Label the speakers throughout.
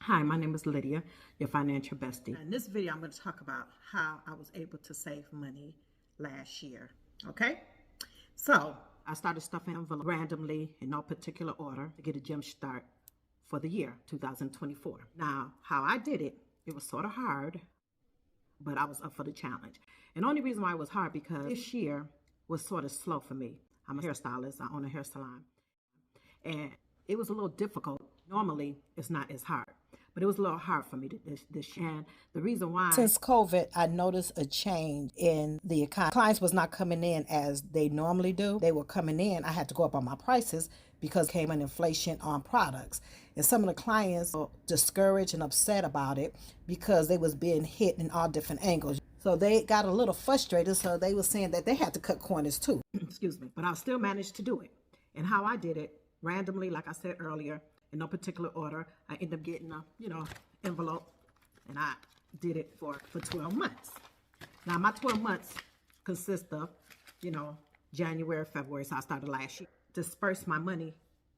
Speaker 1: Hi, my name is Lydia, your financial bestie. In this video, I'm going to talk about how I was able to save money last year. Okay? So, I started stuffing envelopes randomly in no particular order to get a jump start for the year 2024. Now, how I did it, it was sort of hard, but I was up for the challenge. And the only reason why it was hard because this year was sort of slow for me. I'm a hairstylist. I own a hair salon. And it was a little difficult. Normally, it's not as hard. But it was a little hard for me this year. And the reason why...
Speaker 2: Since COVID, I noticed a change in the economy. Clients was not coming in as they normally do. They were coming in. I had to go up on my prices because came an inflation on products. And some of the clients were discouraged and upset about it because they was being hit in all different angles. So they got a little frustrated. So they were saying that they had to cut corners too.
Speaker 1: Excuse me. But I still managed to do it. And how I did it, randomly, like I said earlier, in no particular order, I ended up getting a, envelope, and I did it for 12 months. Now, my 12 months consist of, January, February, so I started last year. Dispersed my money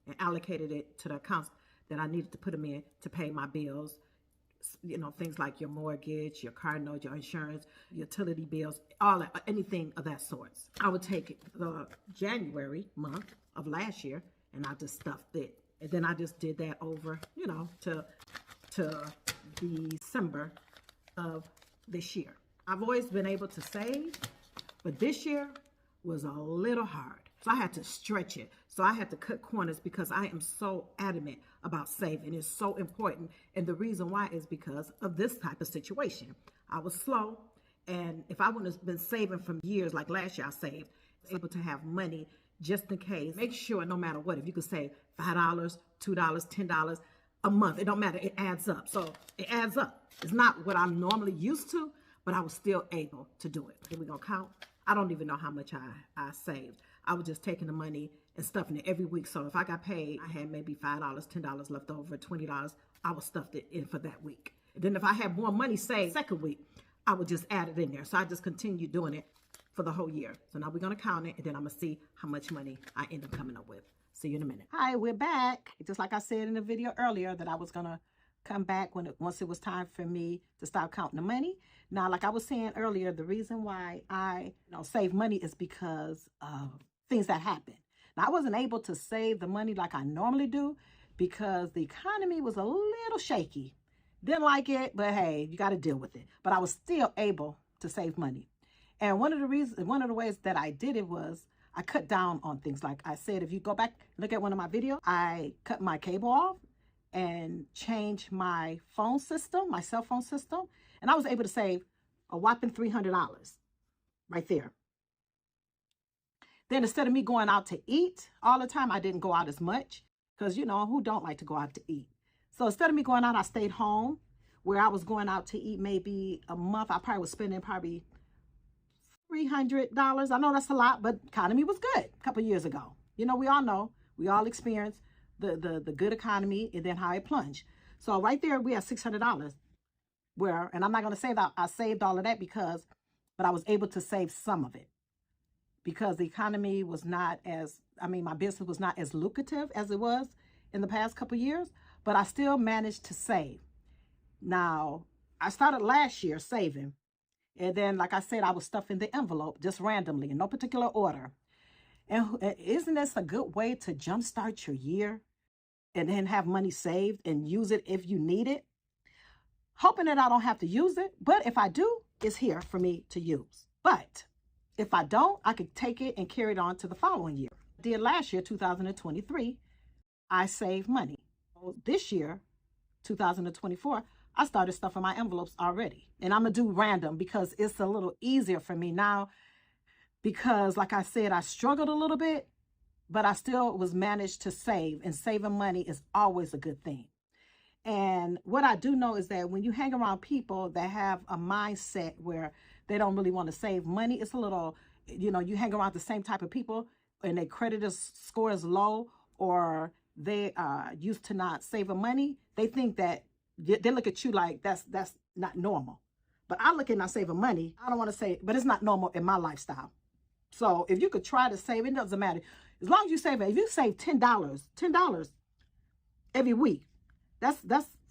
Speaker 1: and allocated it to the accounts that I needed to put them in to pay my bills, things like your mortgage, your car note, your insurance, utility bills, all that, anything of that sort. I would take the January month of last year, and I just stuffed it. And then I just did that over, to December of this year. I've always been able to save, but this year was a little hard. So I had to stretch it. So I had to cut corners because I am so adamant about saving. It's so important. And the reason why is because of this type of situation. I was slow. And if I wouldn't have been saving from years, like last year I saved, I was able to have money just in case. Make sure no matter what, if you could save $5, $2, $10 a month, it don't matter, it adds up. So it adds up. It's not what I'm normally used to, but I was still able to do it. Here we gonna count. I don't even know how much I saved. I was just taking the money and stuffing it every week. So if I got paid, I had maybe $5, $10 left over, $20, I would stuff it in for that week. And then if I had more money saved second week, I would just add it in there. So I just continued doing it for the whole year. So now we're going to count it, and then I'm going to see how much money I end up coming up with. See you in a minute. Hi, we're back. Just like I said in the video earlier that I was going to come back once it was time for me to start counting the money. Now, like I was saying earlier, the reason why I save money is because of things that happen. Now, I wasn't able to save the money like I normally do because the economy was a little shaky. Didn't like it, but hey, you got to deal with it. But I was still able to save money. And one of the ways that I did it was I cut down on things. Like I said, if you go back, look at one of my videos, I cut my cable off and changed my phone system, my cell phone system. And I was able to save a whopping $300 right there. Then instead of me going out to eat all the time, I didn't go out as much because, who don't like to go out to eat? So instead of me going out, I stayed home. Where I was going out to eat maybe a month, I probably was spending probably $300. I know that's a lot, but economy was good a couple of years ago. We all know, we all experienced the good economy and then how it plunged. So right there, we have $600 and I'm not going to say that I saved all of that but I was able to save some of it because the economy was not my business was not as lucrative as it was in the past couple of years, but I still managed to save. Now, I started last year saving. And then, like I said, I was stuffing the envelope just randomly in no particular order. And isn't this a good way to jumpstart your year and then have money saved and use it if you need it? Hoping that I don't have to use it. But if I do, it's here for me to use. But if I don't, I could take it and carry it on to the following year. I did last year, 2023, I saved money. This year, 2024, I started stuffing my envelopes already. And I'm going to do random because it's a little easier for me now because, like I said, I struggled a little bit, but I still was managed to save. And saving money is always a good thing. And what I do know is that when you hang around people that have a mindset where they don't really want to save money, it's a little, you hang around the same type of people and their credit score is low or they are used to not saving money. They think that they look at you like that's not normal. But I look at not saving money. I don't want to say, but it's not normal in my lifestyle. So if you could try to save, it doesn't matter. As long as you save it, if you save $10 every week, that's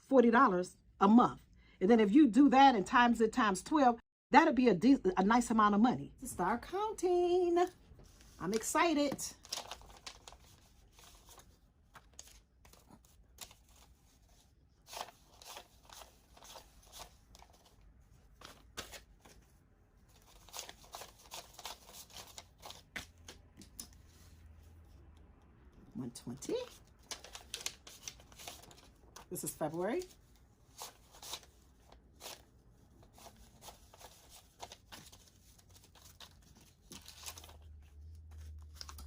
Speaker 1: $40 a month. And then if you do that and times it times 12, that'll be a nice amount of money. Start counting. I'm excited. $120. This is February.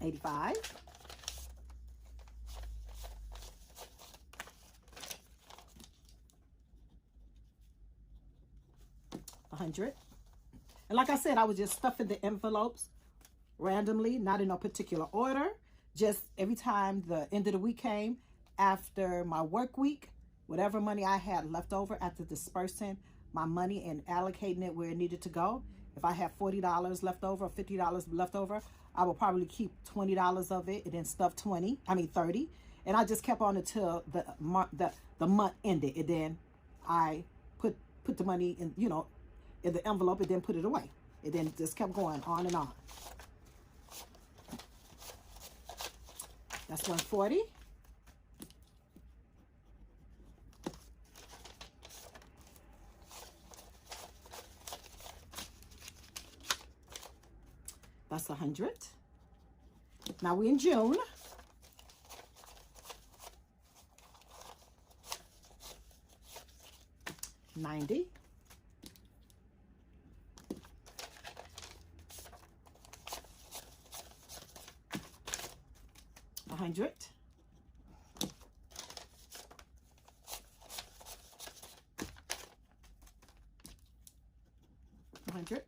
Speaker 1: $85. $100. And like I said, I was just stuffing the envelopes randomly, not in no particular order. Just every time the end of the week came, after my work week, whatever money I had left over after dispersing my money and allocating it where it needed to go, if I had $40 left over or $50 left over, I will probably keep $20 of it and then stuff 30. And I just kept on until the month ended. And then I put the money in, you know, in the envelope and then put it away. And then just kept going on and on. That's $140. That's $100. Now we're in June. $90. $100. $100.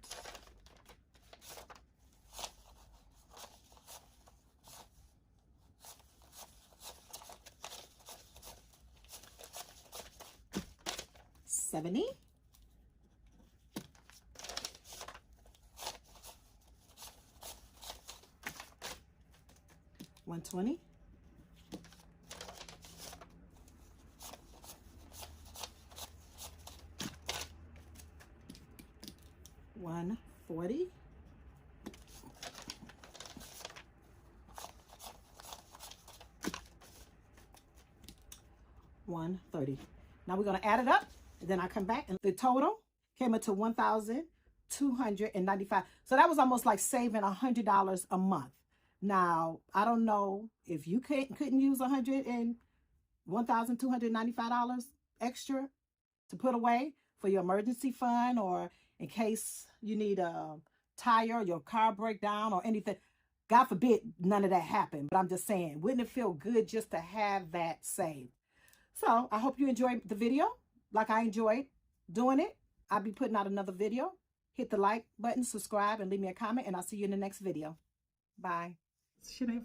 Speaker 1: $70. $120. $140. $130. Now we're going to add it up, and then I come back, and the total came into $1,295. So that was almost like saving $100 a month. Now, I don't know if you couldn't use $1,295 extra to put away for your emergency fund, or in case you need a tire, your car break down or anything. God forbid none of that happened. But I'm just saying, wouldn't it feel good just to have that saved? So I hope you enjoyed the video like I enjoyed doing it. I'll be putting out another video. Hit the like button, subscribe, and leave me a comment, and I'll see you in the next video. Bye. Shit ain't